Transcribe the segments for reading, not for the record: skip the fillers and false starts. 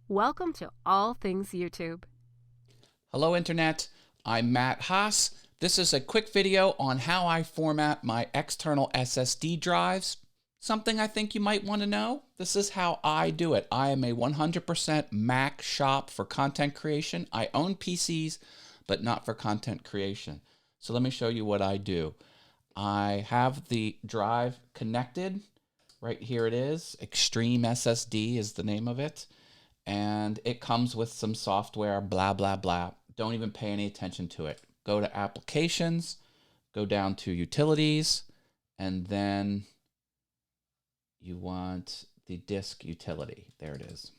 Welcome to All Things YouTube. Hello Internet, I'm Matt Haas. This is a quick video on how I format my external SSD drives. Something I think you might want to know. This is how I do it. I am a 100% Mac shop for content creation. I own PCs, but not for content creation. So let me show you what I do. I have the drive connected. Right here it is. Extreme SSD is the name of it. And it comes with some software, blah, blah, blah. Don't even pay any attention to it. Go to Applications, go down to Utilities, and then you want the disk utility. There it is.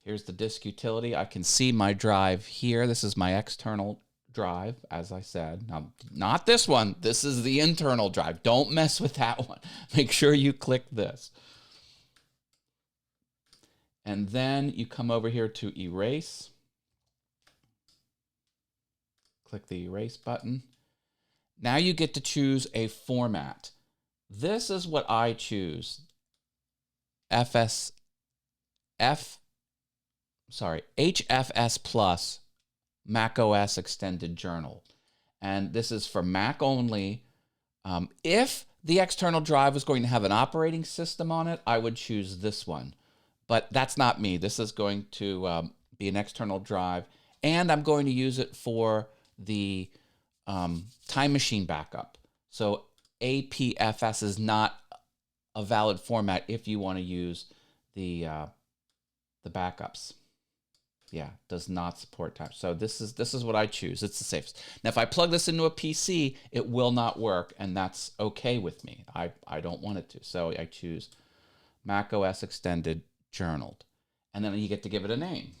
Here's the disk utility. I can see my drive here. This is my external drive, as I said. Now, not this one. This is the internal drive. Don't mess with that one. Make sure you click this. And then you come over here to Erase. Click the Erase button. Now you get to choose a format. This is what I choose. HFS Plus Mac OS Extended Journal. And this is for Mac only. If the external drive was going to have an operating system on it, I would choose this one. But that's not me. This is going to be an external drive. And I'm going to use it for the Time Machine backup. So APFS is not a valid format if you want to use the backups. Yeah, does not support time. So this is what I choose. It's the safest. Now, if I plug this into a PC, it will not work, and that's okay with me. I don't want it to. So I choose Mac OS Extended Journaled. And then you get to give it a name.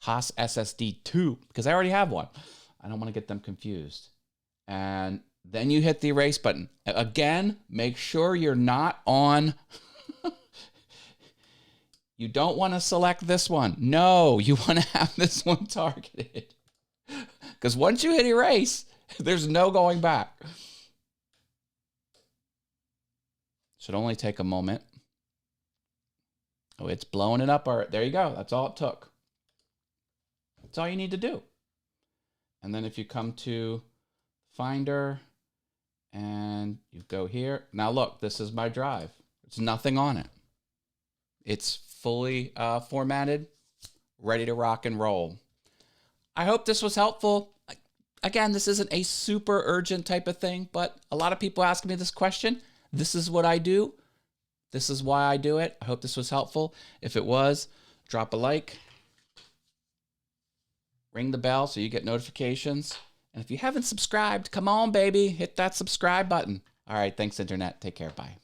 Haas SSD 2, because I already have one. I don't want to get them confused. And then you hit the erase button. Again, make sure you're not on. You don't want to select this one. No, you want to have this one targeted. Because once you hit erase, there's no going back. Should only take a moment. Oh, it's blowing it up. All right, there you go. That's all it took. That's all you need to do. And then if you come to Finder and you go here. Now look, this is my drive. There's nothing on it. It's fully formatted, ready to rock and roll. I hope this was helpful. Again, this isn't a super urgent type of thing, but a lot of people ask me this question. This is what I do. This is why I do it. I hope this was helpful. If it was, drop a like. Ring the bell so you get notifications. And if you haven't subscribed, come on, baby. Hit that subscribe button. All right, thanks, Internet. Take care. Bye.